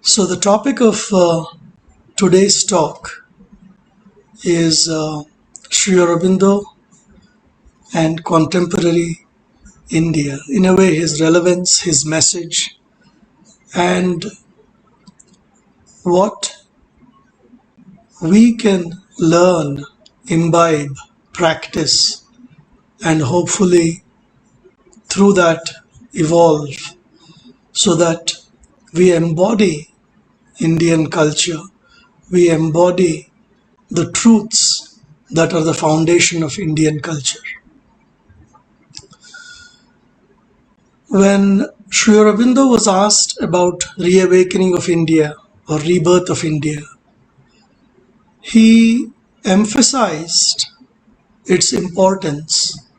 So the topic of today's talk is Sri Aurobindo and contemporary India. In a way, his relevance, his message, and what we can learn, imbibe, practice, and hopefully through that evolve so that we embody Indian culture, we embody the truths that are the foundation of Indian culture. When Sri Aurobindo was asked about reawakening of India or rebirth of India, he emphasized its importance,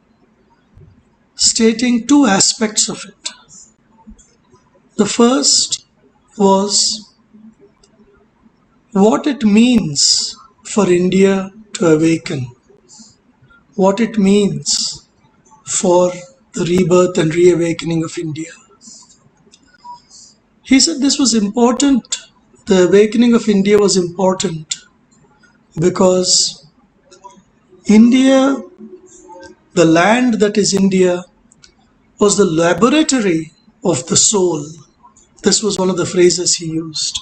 stating two aspects of it. The first was what it means for India to awaken, what it means for the rebirth and reawakening of India. He said this was important, the awakening of India was important because India, the land that is India, was the laboratory of the soul. This was one of the phrases he used.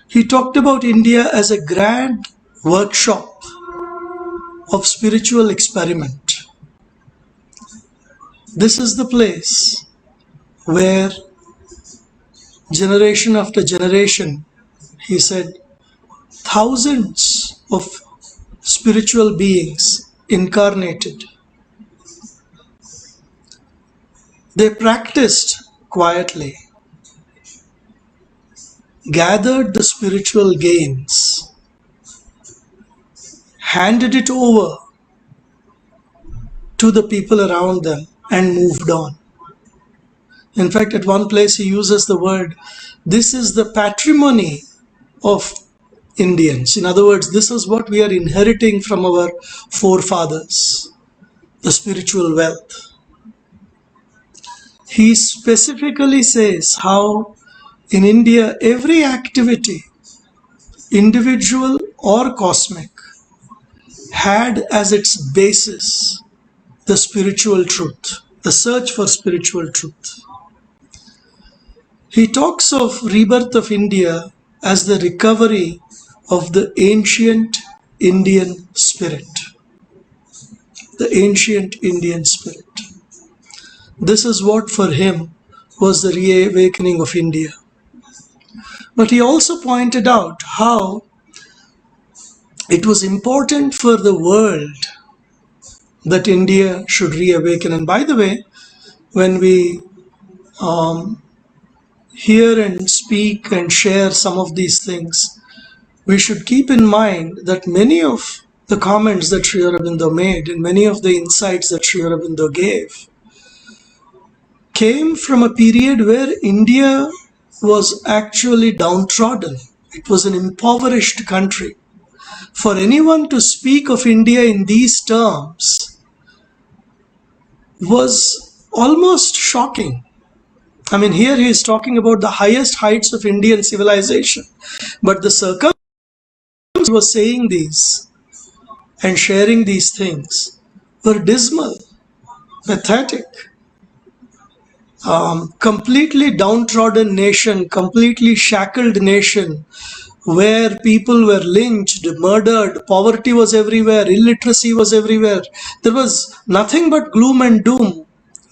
He talked about India as a grand workshop of spiritual experiment. This is the place where generation after generation, he said, thousands of spiritual beings incarnated. They practiced quietly, gathered the spiritual gains, handed it over to the people around them and moved on. In fact, at one place he uses the word, this is the patrimony of Indians. In other words, this is what we are inheriting from our forefathers, the spiritual wealth. He specifically says how in India, every activity, individual or cosmic, had as its basis the spiritual truth, the search for spiritual truth. He talks of rebirth of India as the recovery of the ancient Indian spirit. The ancient Indian spirit. This is what for him was the reawakening of India. But he also pointed out how it was important for the world that India should reawaken. And by the way, when we hear and speak and share some of these things, we should keep in mind that many of the comments that Sri Aurobindo made and many of the insights that Sri Aurobindo gave came from a period where India was actually downtrodden. It was an impoverished country. For anyone to speak of India in these terms was almost shocking. I mean, here he is talking about the highest heights of Indian civilization. But the circumstances he was saying these and sharing these things were dismal, pathetic. Completely downtrodden nation, completely shackled nation, where people were lynched, murdered, poverty was everywhere, illiteracy was everywhere. There was nothing but gloom and doom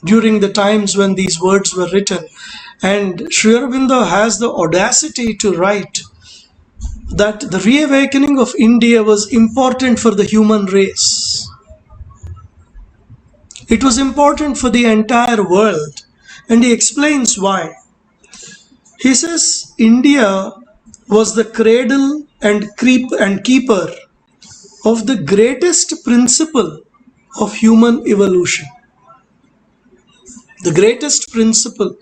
during the times when these words were written. And Sri Aurobindo has the audacity to write that the reawakening of India was important for the human race. It was important for the entire world. And he explains why. He says India was the cradle and keeper of the greatest principle of human evolution. The greatest principle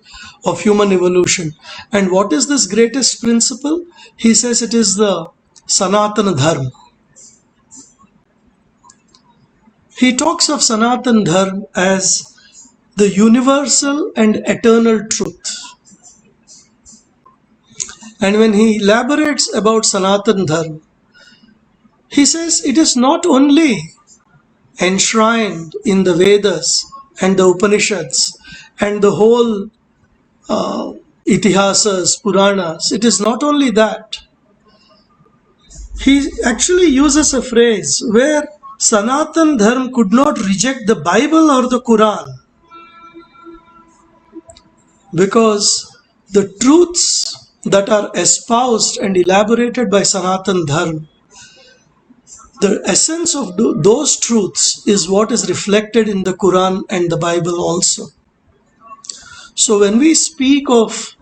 of human evolution. And what is this greatest principle? He says it is the Sanatana Dharma. He talks of Sanatana Dharma as the universal and eternal truth. And when he elaborates about Sanatana Dharma, he says it is not only enshrined in the Vedas and the Upanishads and the whole Itihasas, Puranas. It is not only that. He actually uses a phrase where Sanatana Dharma could not reject the Bible or the Quran, because the truths that are espoused and elaborated by Sanatana Dharma, the essence of those truths is what is reflected in the Quran and the Bible also. So when we speak of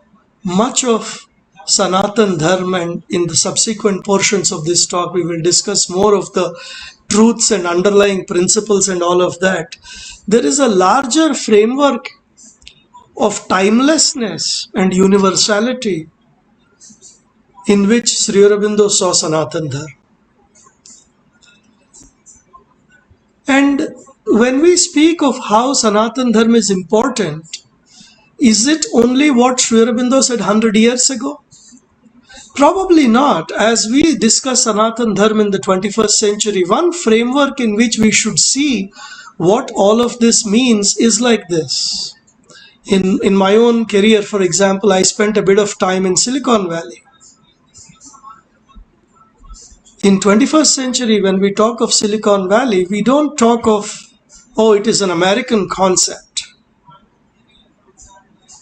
much of Sanatana Dharma, and in the subsequent portions of this talk we will discuss more of the truths and underlying principles and all of that, there is a larger framework of timelessness and universality in which Sri Aurobindo saw Sanatana Dharma. And when we speak of how Sanatana Dharma is important, is it only what Sri Aurobindo said 100 years ago? Probably not. As we discuss Sanatana Dharma in the 21st century, one framework in which we should see what all of this means is like this. In my own career, for example, I spent a bit of time in Silicon Valley. In 21st century, when we talk of Silicon Valley, we don't talk of, oh, it is an American concept.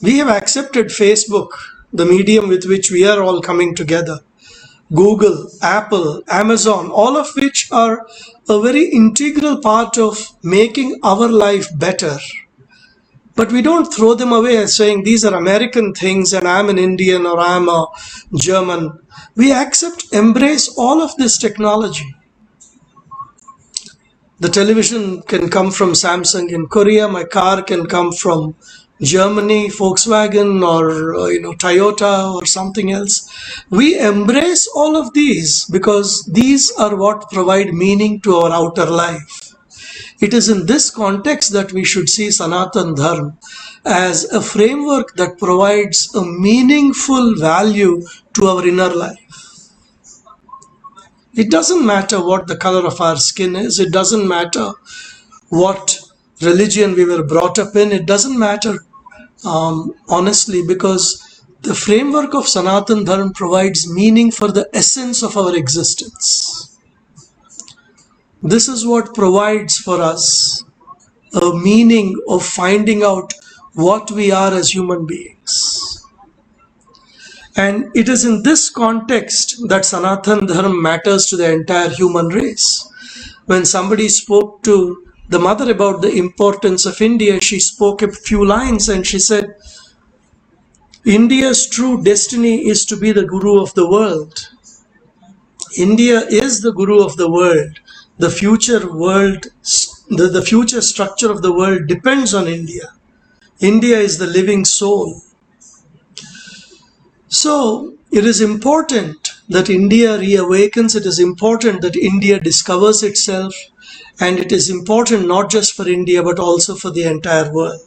We have accepted Facebook, the medium with which we are all coming together. Google, Apple, Amazon, all of which are a very integral part of making our life better. But we don't throw them away as saying these are American things and I'm an Indian or I'm a German. We accept, embrace all of this technology. The television can come from Samsung in Korea. My car can come from Germany, Volkswagen, or Toyota or something else. We embrace all of these because these are what provide meaning to our outer life. It is in this context that we should see Sanatana Dharma as a framework that provides a meaningful value to our inner life. It doesn't matter what the color of our skin is. It doesn't matter what religion we were brought up in. It doesn't matter, honestly, because the framework of Sanatana Dharma provides meaning for the essence of our existence. This is what provides for us a meaning of finding out what we are as human beings. And it is in this context that Sanatana Dharma matters to the entire human race. When somebody spoke to the mother about the importance of India, she spoke a few lines and she said, India's true destiny is to be the guru of the world. India is the guru of the world. The future world, the future structure of the world depends on India. India is the living soul. So it is important that India reawakens. It is important that India discovers itself. And it is important not just for India but also for the entire world.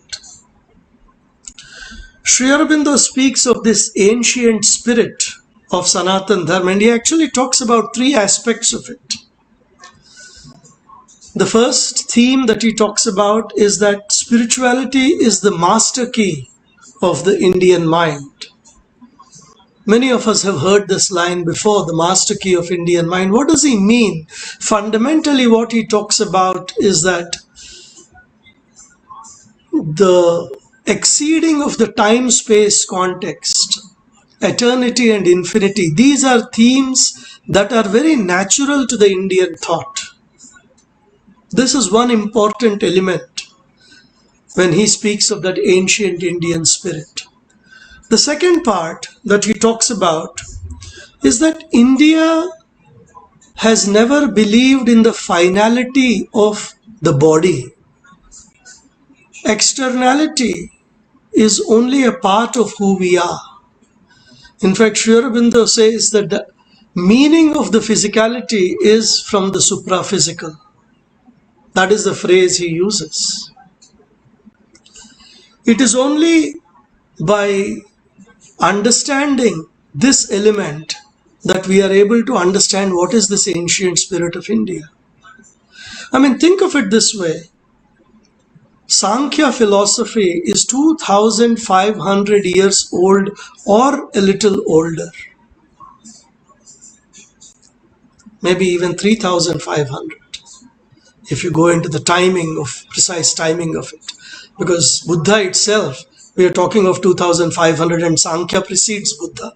Sri Aurobindo speaks of this ancient spirit of Sanatana Dharma, and he actually talks about three aspects of it. The first theme that he talks about is that spirituality is the master key of the Indian mind. Many of us have heard this line before, the master key of Indian mind. What does he mean? Fundamentally, what he talks about is that the exceeding of the time-space context, eternity and infinity, these are themes that are very natural to the Indian thought. This is one important element when he speaks of that ancient Indian spirit. The second part that he talks about is that India has never believed in the finality of the body. Externality is only a part of who we are. In fact, Sri Aurobindo says that the meaning of the physicality is from the supraphysical. That is the phrase he uses. It is only by understanding this element that we are able to understand what is this ancient spirit of India. I mean, think of it this way. Sankhya philosophy is 2500 years old or a little older. Maybe even 3500 if you go into the precise timing of it. Because Buddha itself, we are talking of 2500, and Sankhya precedes Buddha.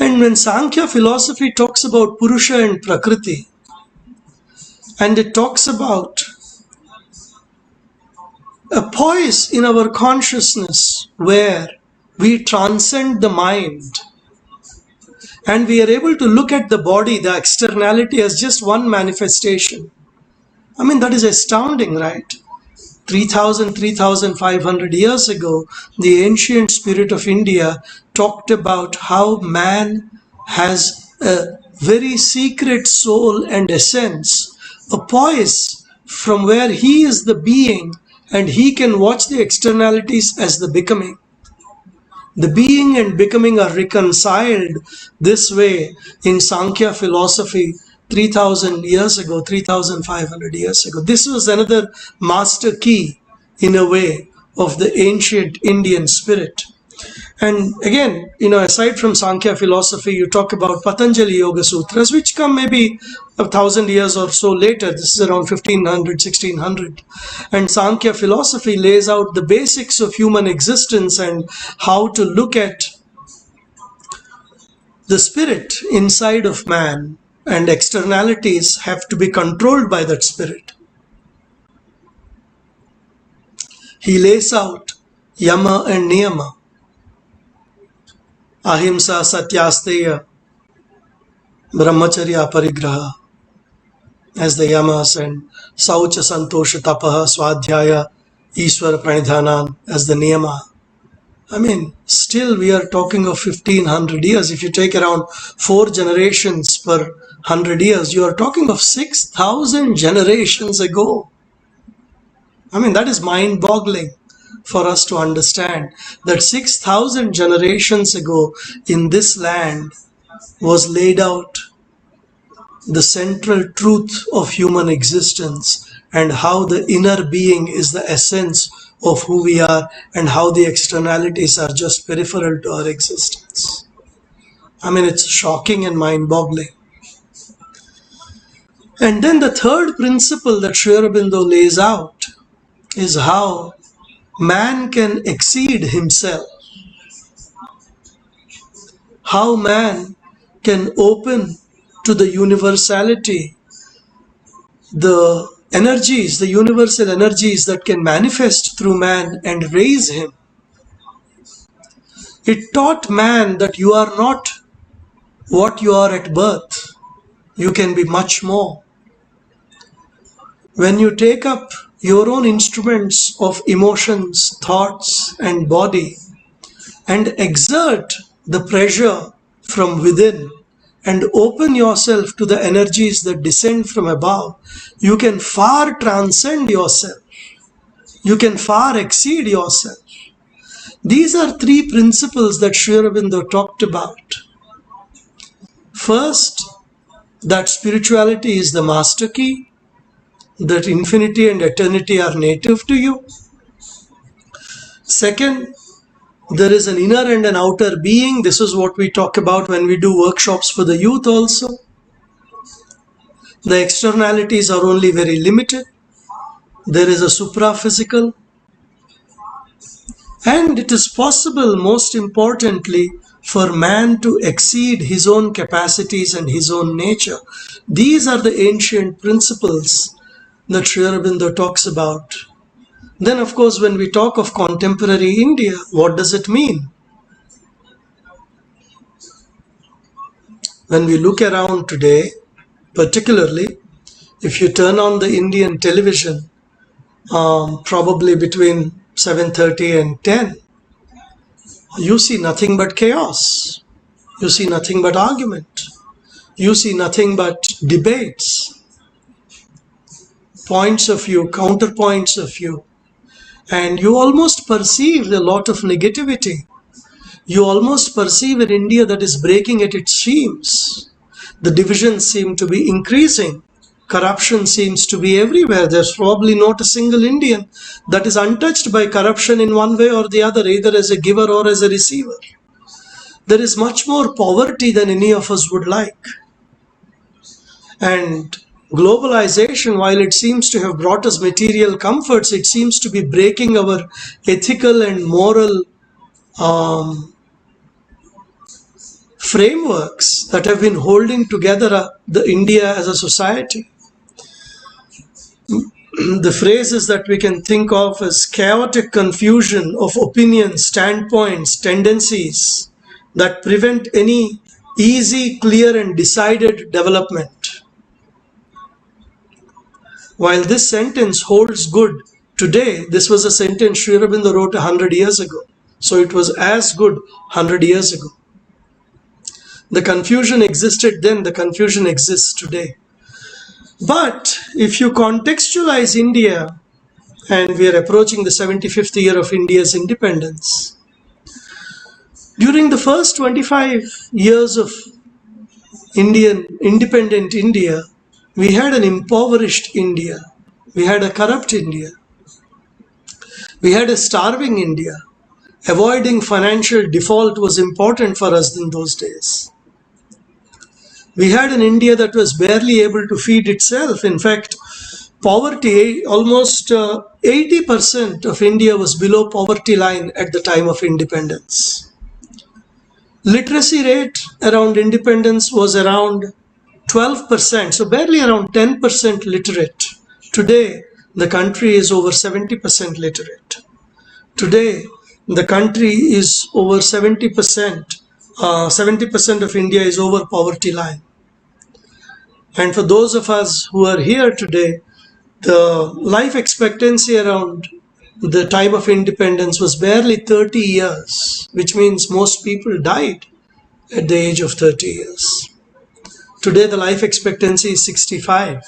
And when Sankhya philosophy talks about Purusha and Prakriti, and it talks about a poise in our consciousness where we transcend the mind and we are able to look at the body, the externality, as just one manifestation. I mean, that is astounding, right? 3,500 years ago, the ancient spirit of India talked about how man has a very secret soul and essence, a poise from where he is the being and he can watch the externalities as the becoming. The being and becoming are reconciled this way in Sankhya philosophy 3,000 years ago, 3,500 years ago. This was another master key, in a way, of the ancient Indian spirit. And again, aside from Sankhya philosophy, you talk about Patanjali Yoga Sutras, which come maybe 1,000 years or so later. This is around 1500, 1600. And Sankhya philosophy lays out the basics of human existence and how to look at the spirit inside of man, and externalities have to be controlled by that spirit. He lays out Yama and Niyama, Ahimsa, Satyasteya, Brahmacharya, Parigraha as the Yamas, and Saucha, Santosha, Tapaha, Swadhyaya, Ishwara, Pranidhanan as the Niyama. I mean, still we are talking of 1500 years. If you take around 4 generations per 100 years, you are talking of 6,000 generations ago. I mean, that is mind-boggling for us to understand that 6,000 generations ago in this land was laid out the central truth of human existence and how the inner being is the essence of who we are and how the externalities are just peripheral to our existence. I mean, it's shocking and mind-boggling. And then the third principle that Sri Aurobindo lays out is how man can exceed himself, how man can open to the universality, the energies, the universal energies that can manifest through man and raise him. It taught man that you are not what you are at birth. You can be much more. When you take up your own instruments of emotions, thoughts, and body and exert the pressure from within and open yourself to the energies that descend from above, you can far transcend yourself. You can far exceed yourself. These are 3 principles that Sri Aurobindo talked about. First, that spirituality is the master key, that infinity and eternity are native to you. Second, there is an inner and an outer being. This is what we talk about when we do workshops for the youth also. The externalities are only very limited. There is a supra-physical. And it is possible, most importantly, for man to exceed his own capacities and his own nature. These are the ancient principles that Sri Aurobindo talks about. Then, of course, when we talk of contemporary India, what does it mean? When we look around today, particularly if you turn on the Indian television, probably between 7:30 and 10, you see nothing but chaos. You see nothing but argument. You see nothing but debates, points of view, counterpoints of view. And you almost perceive a lot of negativity. you almost perceive an India that is breaking at its seams. The divisions seem to be increasing. Corruption seems to be everywhere. There's probably not a single Indian that is untouched by corruption in one way or the other, either as a giver or as a receiver. There is much more poverty than any of us would like. And globalization, while it seems to have brought us material comforts, it seems to be breaking our ethical and moral frameworks that have been holding together the India as a society. The phrases that we can think of as chaotic confusion of opinions, standpoints, tendencies that prevent any easy, clear and decided development. While this sentence holds good today, this was a sentence Sri Aurobindo wrote 100 years ago. So it was as good 100 years ago. The confusion existed then, the confusion exists today. But if you contextualize India, and we are approaching the 75th year of India's independence, during the first 25 years of independent India, we had an impoverished India, we had a corrupt India, we had a starving India. Avoiding financial default was important for us in those days. We had an India that was barely able to feed itself. In fact, poverty, almost 80% of India was below poverty line at the time of independence. Literacy rate around independence was around 12%, so barely around 10% literate. Today, the country is over 70% literate. Today, the country is over 70%. 70% of India is over poverty line. And for those of us who are here today, the life expectancy around the time of independence was barely 30 years, which means most people died at the age of 30 years. Today the life expectancy is 65.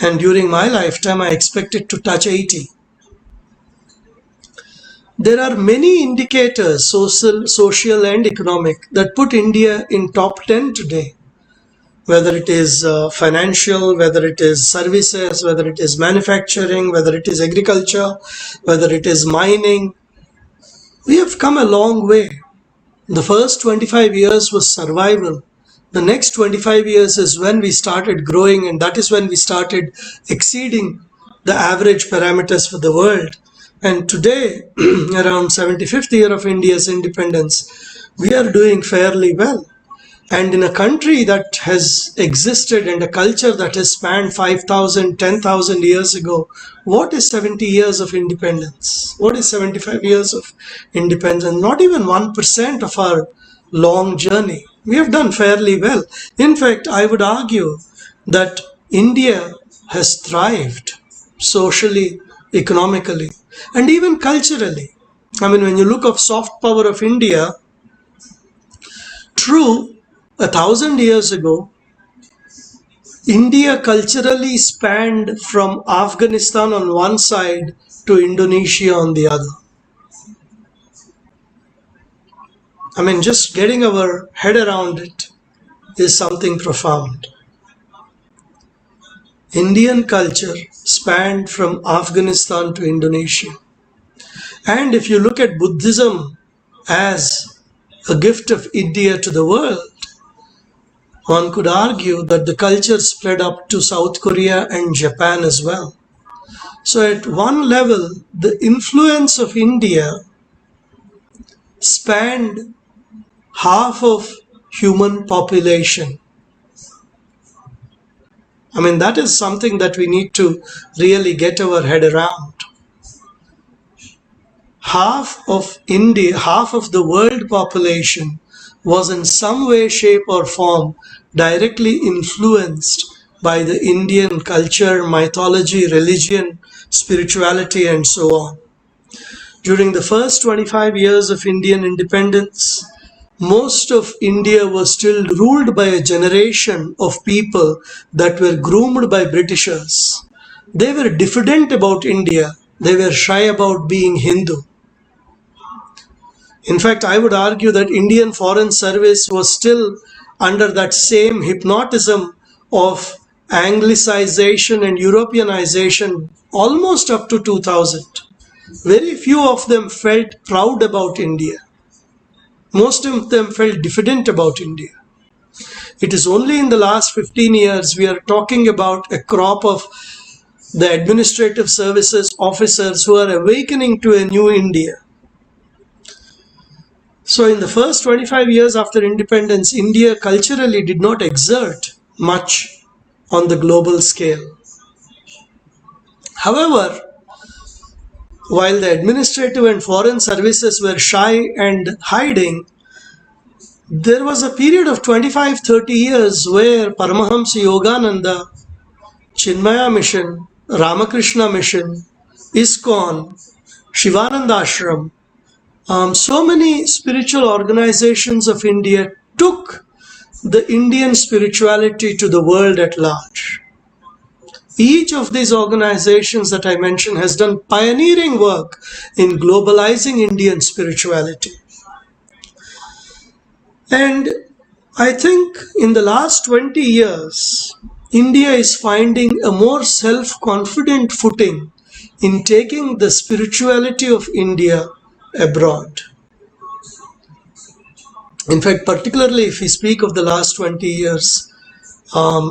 And during my lifetime, I expect it to touch 80. There are many indicators, social and economic, that put India in top 10 today. Whether it is financial, whether it is services, whether it is manufacturing, whether it is agriculture, whether it is mining. We have come a long way. The first 25 years was survival. The next 25 years is when we started growing, and that is when we started exceeding the average parameters for the world. And today, around 75th year of India's independence, we are doing fairly well. And in a country that has existed and a culture that has spanned 5,000, 10,000 years ago, what is 70 years of independence? What is 75 years of independence? Not even 1% of our long journey. We have done fairly well. In fact, I would argue that India has thrived socially, economically, and even culturally. I mean, when you look at soft power of India, true, 1,000 years ago, India culturally spanned from Afghanistan on one side to Indonesia on the other. I mean, just getting our head around it is something profound. Indian culture spanned from Afghanistan to Indonesia. And if you look at Buddhism as a gift of India to the world, one could argue that the culture spread up to South Korea and Japan as well. So at one level, the influence of India spanned half of human population. I mean, that is something that we need to really get our head around. Half of India, half of the world population was in some way, shape or form directly influenced by the Indian culture, mythology, religion, spirituality and so on. During the first 25 years of Indian independence, most of India was still ruled by a generation of people that were groomed by Britishers. They were diffident about India. They were shy about being Hindu. In fact, I would argue that Indian Foreign Service was still under that same hypnotism of Anglicization and Europeanization almost up to 2000. Very few of them felt proud about India. Most of them felt diffident about India. It is only in the last 15 years we are talking about a crop of the administrative services officers who are awakening to a new India. So in the first 25 years after independence, India culturally did not exert much on the global scale. However, while the administrative and foreign services were shy and hiding, there was a period of 25-30 years where Paramahamsa Yogananda, Chinmaya Mission, Ramakrishna Mission, ISKCON, Shivananda Ashram, so many spiritual organizations of India took the Indian spirituality to the world at large. Each of these organizations that I mentioned has done pioneering work in globalizing Indian spirituality. And I think in the last 20 years, India is finding a more self-confident footing in taking the spirituality of India abroad. In fact, particularly if we speak of the last 20 years,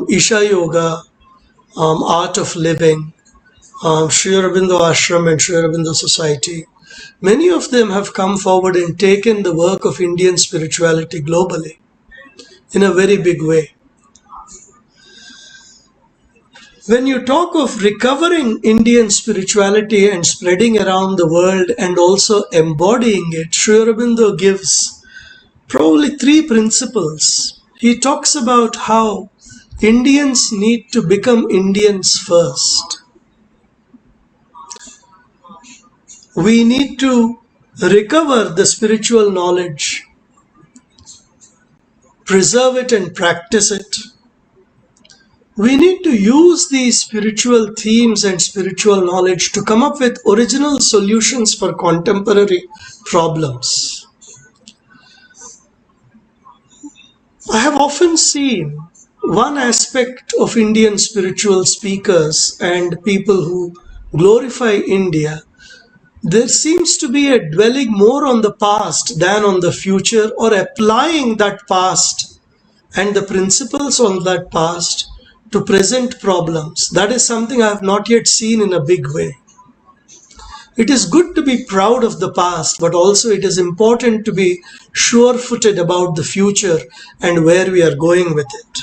Isha Yoga, Art of Living, Sri Aurobindo Ashram and Sri Aurobindo Society, many of them have come forward and taken the work of Indian spirituality globally in a very big way. When you talk of recovering Indian spirituality and spreading around the world and also embodying it, Sri Aurobindo gives probably 3 principles. He talks about how Indians need to become Indians first. We need to recover the spiritual knowledge, preserve it and practice it. We need to use these spiritual themes and spiritual knowledge to come up with original solutions for contemporary problems. I have often seen one aspect of Indian spiritual speakers and people who glorify India. There seems to be a dwelling more on the past than on the future, or applying that past and the principles on that past to present problems. That is something I have not yet seen in a big way. It is good to be proud of the past, but also it is important to be sure-footed about the future and where we are going with it.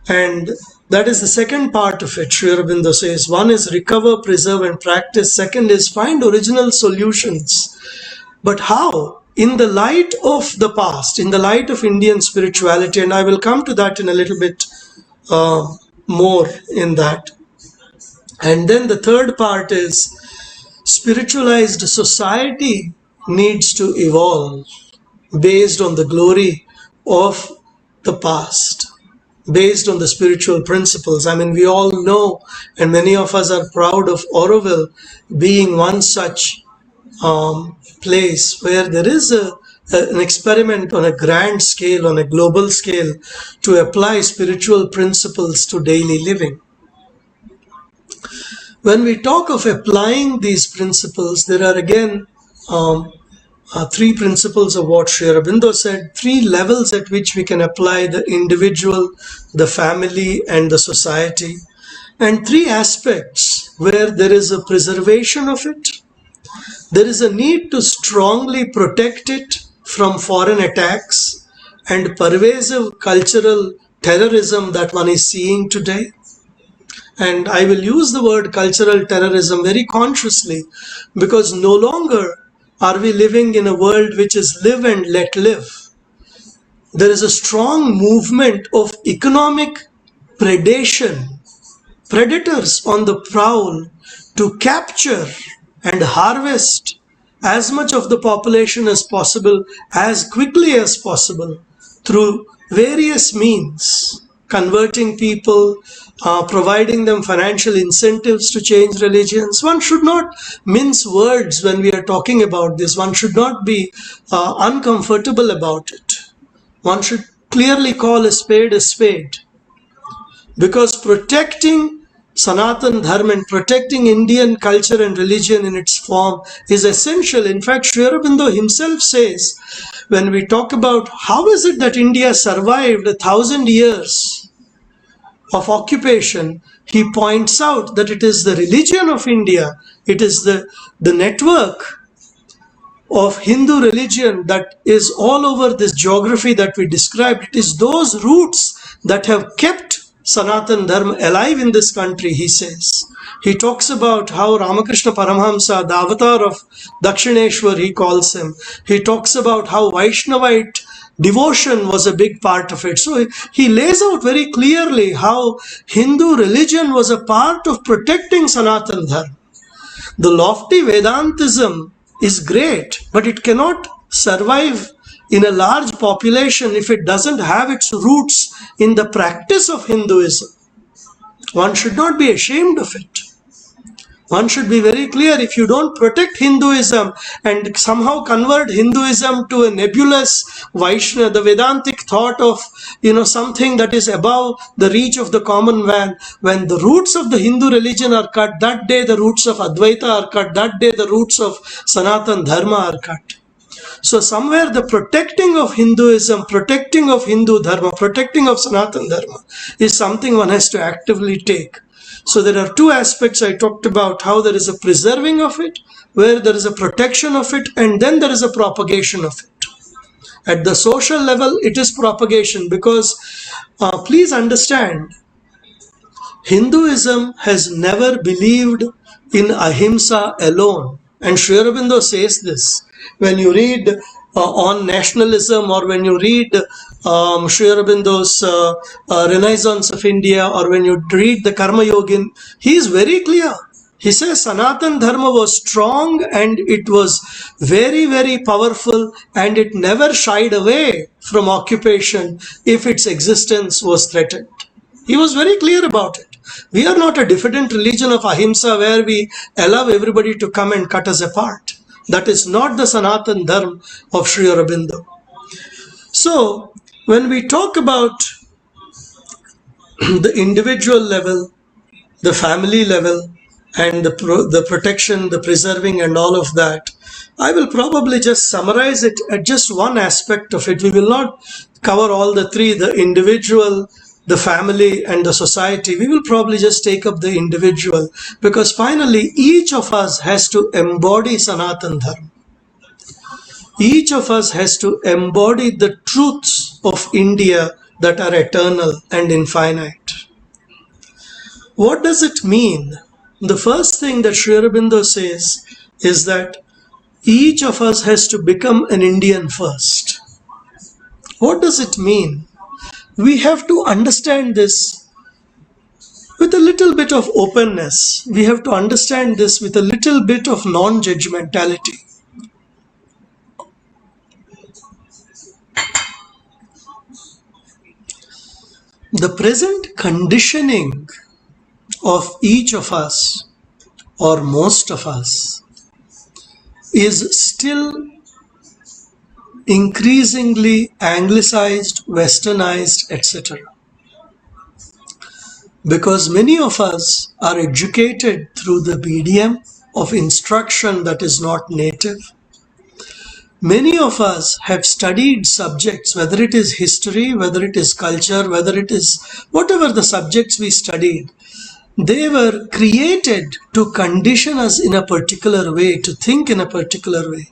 And that is the second part of it. Sri Aurobindo says, one is recover, preserve and practice. Second is find original solutions. But how? In the light of the past, in the light of Indian spirituality, and I will come to that in a little bit more in that. And then the third part is spiritualized society needs to evolve based on the glory of the past, based on the spiritual principles. I mean, we all know, and many of us are proud of Auroville being one such place where there is an experiment on a grand scale, on a global scale, to apply spiritual principles to daily living. When we talk of applying these principles, there are again 3 principles of what Sri Aurobindo said, 3 levels at which we can apply the individual, the family and the society, and 3 aspects where there is a preservation of it. There is a need to strongly protect it from foreign attacks and pervasive cultural terrorism that one is seeing today. And I will use the word cultural terrorism very consciously, because no longer are we living in a world which is live and let live. There is a strong movement of economic predation, predators on the prowl to capture and harvest as much of the population as possible, as quickly as possible, through various means, converting people, providing them financial incentives to change religions. One should not mince words when we are talking about this. One should not be uncomfortable about it. One should clearly call a spade, because protecting Sanatana Dharma and protecting Indian culture and religion in its form is essential. In fact, Sri Aurobindo himself says, when we talk about how is it that India survived 1,000 years of occupation, he points out that it is the religion of India, it is the network of Hindu religion that is all over this geography that we described. It is those roots that have kept Sanatana Dharma alive in this country, he says. He talks about how Ramakrishna Paramahamsa, the avatar of Dakshineshwar, he calls him. He talks about how Vaishnavite devotion was a big part of it. So he lays out very clearly how Hindu religion was a part of protecting Sanatana Dharma. The lofty Vedantism is great, but it cannot survive in a large population if it doesn't have its roots in the practice of Hinduism. One should not be ashamed of it. One should be very clear. If you don't protect Hinduism and somehow convert Hinduism to a nebulous Vaishnava, the Vedantic thought of, something that is above the reach of the common man, when the roots of the Hindu religion are cut, that day the roots of Advaita are cut, that day the roots of Sanatana Dharma are cut. So somewhere the protecting of Hinduism, protecting of Hindu Dharma, protecting of Sanatana Dharma is something one has to actively take. So there are two aspects I talked about, how there is a preserving of it, where there is a protection of it, and then there is a propagation of it. At the social level, it is propagation, because please understand, Hinduism has never believed in ahimsa alone. And Sri Aurobindo says this. When you read on nationalism, or when you read Sri Aurobindo's Renaissance of India, or when you read the Karma Yogin, he is very clear. He says Sanatana Dharma was strong and it was very, very powerful, and it never shied away from occupation if its existence was threatened. He was very clear about it. We are not a diffident religion of ahimsa where we allow everybody to come and cut us apart. That is not the Sanatana Dharma of Sri Aurobindo. So, when we talk about the individual level, the family level, and the protection, the preserving, and all of that, I will probably just summarize it at just one aspect of it. We will not cover all the three, the individual, the family, and the society. We will probably just take up the individual, because finally each of us has to embody Sanatana Dharma. Each of us has to embody the truths of India that are eternal and infinite. What does it mean? The first thing that Sri Aurobindo says is that each of us has to become an Indian first. What does it mean? We have to understand this with a little bit of openness. We have to understand this with a little bit of non-judgmentality. The present conditioning of each of us, or most of us, is still increasingly anglicized, westernized, etc. Because many of us are educated through the medium of instruction that is not native. Many of us have studied subjects, whether it is history, whether it is culture, whether it is whatever the subjects we studied, they were created to condition us in a particular way, to think in a particular way.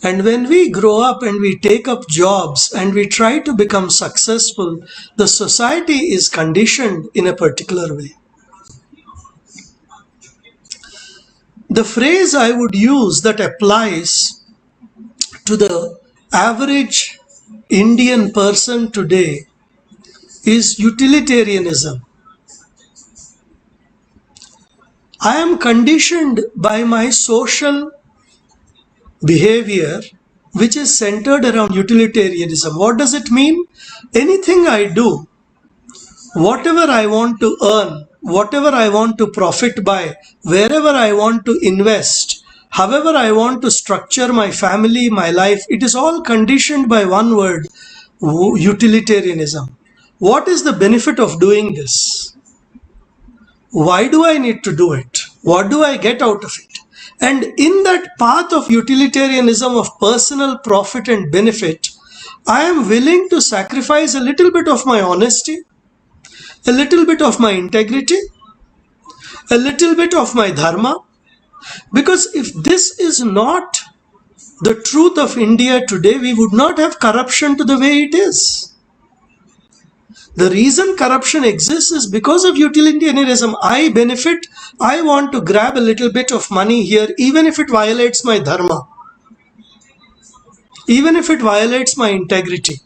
And when we grow up and we take up jobs and we try to become successful, the society is conditioned in a particular way. The phrase I would use that applies to the average Indian person today is utilitarianism. I am conditioned by my social behavior which is centered around utilitarianism. What does it mean? Anything I do whatever I want to earn, whatever I want to profit by, wherever I want to invest, however I want to structure my family, my life, it is all conditioned by one word: utilitarianism. What is the benefit of doing this? Why do I need to do it? What do I get out of it? And in that path of utilitarianism of personal profit and benefit, I am willing to sacrifice a little bit of my honesty, a little bit of my integrity, a little bit of my dharma. Because if this is not the truth of India today, we would not have corruption to the way it is. The reason corruption exists is because of utilitarianism. I benefit, I want to grab a little bit of money here, even if it violates my dharma, even if it violates my integrity.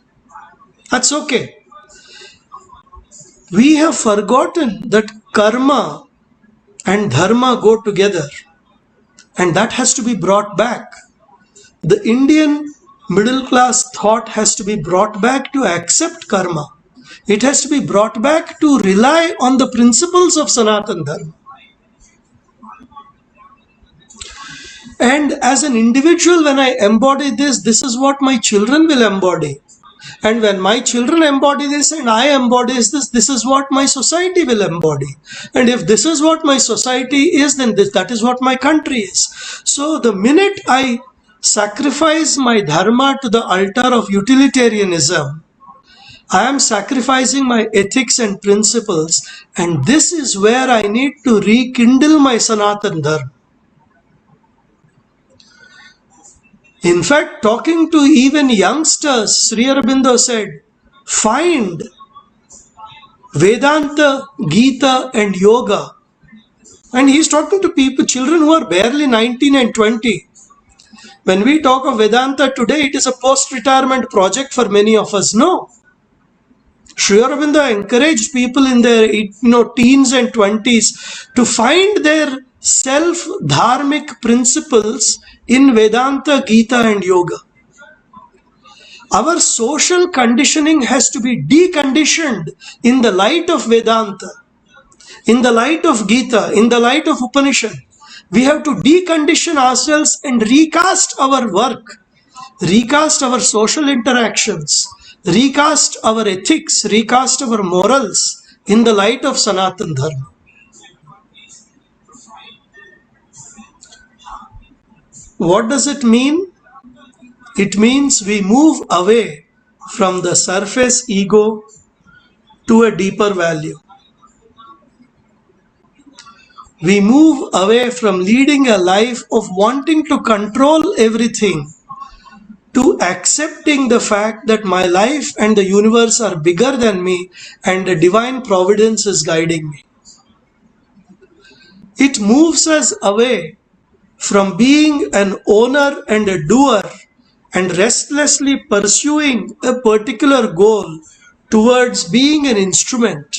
That's okay. We have forgotten that karma and dharma go together, and that has to be brought back. The Indian middle class thought has to be brought back to accept karma. It has to be brought back to rely on the principles of Sanatana Dharma. And as an individual, when I embody this, this is what my children will embody. And when my children embody this and I embody this, this is what my society will embody. And if this is what my society is, then that is what my country is. So the minute I sacrifice my dharma to the altar of utilitarianism, I am sacrificing my ethics and principles, and this is where I need to rekindle my Sanatana Dharma. In fact, talking to even youngsters, Sri Aurobindo said, find Vedanta, Gita and Yoga. And he's talking to people, children who are barely 19 and 20. When we talk of Vedanta today, it is a post-retirement project for many of us. No. Sri Aurobindo encouraged people in their teens and 20s to find their self-dharmic principles in Vedanta, Gita and Yoga. Our social conditioning has to be deconditioned in the light of Vedanta, in the light of Gita, in the light of Upanishad. We have to decondition ourselves and recast our work, recast our social interactions, recast our ethics, recast our morals in the light of Sanatana Dharma. What does it mean? It means we move away from the surface ego to a deeper value. We move away from leading a life of wanting to control everything to accepting the fact that my life and the universe are bigger than me and the divine providence is guiding me. It moves us away from being an owner and a doer and restlessly pursuing a particular goal towards being an instrument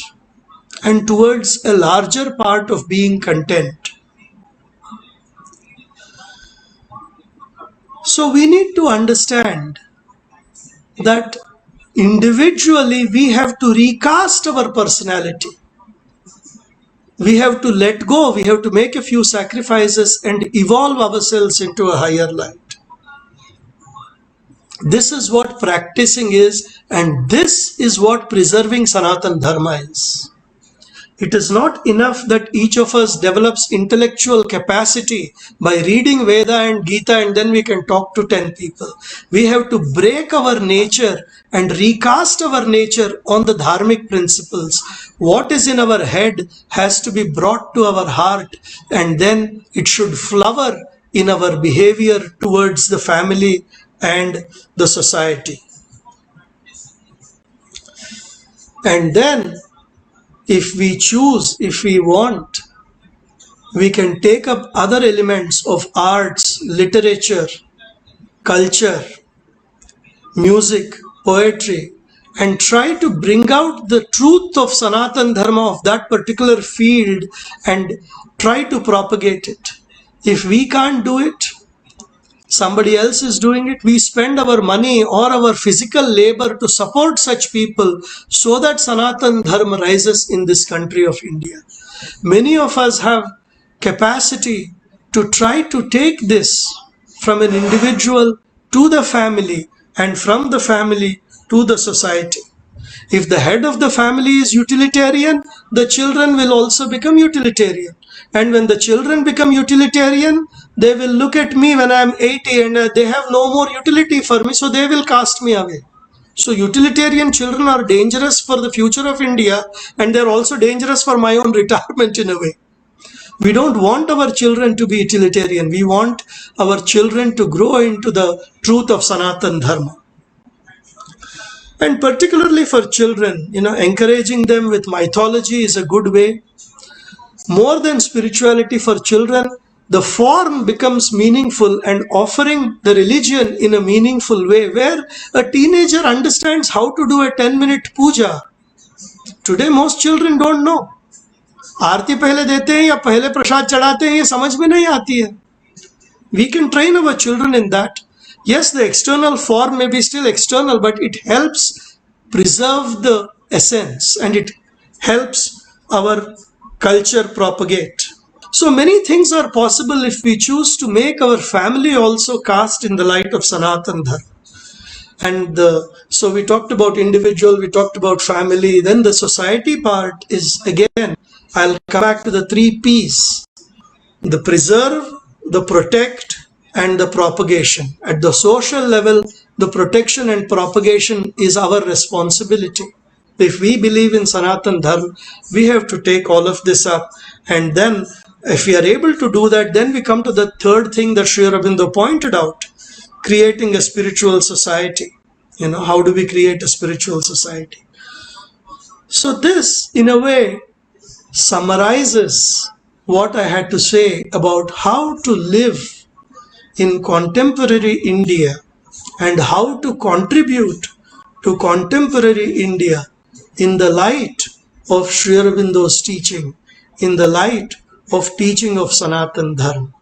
and towards a larger part of being content. So we need to understand that individually we have to recast our personality. We have to let go, we have to make a few sacrifices and evolve ourselves into a higher light. This is what practicing is, and this is what preserving Sanatana Dharma is. It is not enough that each of us develops intellectual capacity by reading Veda and Gita and then we can talk to 10 people. We have to break our nature and recast our nature on the dharmic principles. What is in our head has to be brought to our heart, and then it should flower in our behavior towards the family and the society. And then if we choose, if we want, we can take up other elements of arts, literature, culture, music, poetry, and try to bring out the truth of Sanatana Dharma of that particular field and try to propagate it. If we can't do it, somebody else is doing it. We spend our money or our physical labor to support such people so that Sanatana Dharma rises in this country of India. Many of us have capacity to try to take this from an individual to the family and from the family to the society. If the head of the family is utilitarian, the children will also become utilitarian. And when the children become utilitarian, they will look at me when I am 80 and they have no more utility for me, so they will cast me away. So utilitarian children are dangerous for the future of India, and they are also dangerous for my own retirement in a way. We don't want our children to be utilitarian. We want our children to grow into the truth of Sanatana Dharma. And particularly for children, encouraging them with mythology is a good way. More than spirituality for children, the form becomes meaningful, and offering the religion in a meaningful way where a teenager understands how to do a 10-minute puja. Today most children don't know. आरती पहले देते हैं या पहले प्रसाद चढ़ाते हैं, ये समझ में नहीं आती है. We can train our children in that. Yes, the external form may be still external, but it helps preserve the essence and it helps our culture propagate. So many things are possible if we choose to make our family also cast in the light of Sanatana Dharma. And so we talked about individual, we talked about family, then the society part is, again, I'll come back to the 3 P's: the preserve, the protect, and the propagation. At the social level, the protection and propagation is our responsibility. If we believe in Sanatana Dharma, we have to take all of this up. And then if we are able to do that, then we come to the third thing that Sri Aurobindo pointed out: creating a spiritual society. How do we create a spiritual society? So this, in a way, summarizes what I had to say about how to live in contemporary India and how to contribute to contemporary India in the light of Sri Aurobindo's teaching, in the light of teaching of Sanatana Dharma.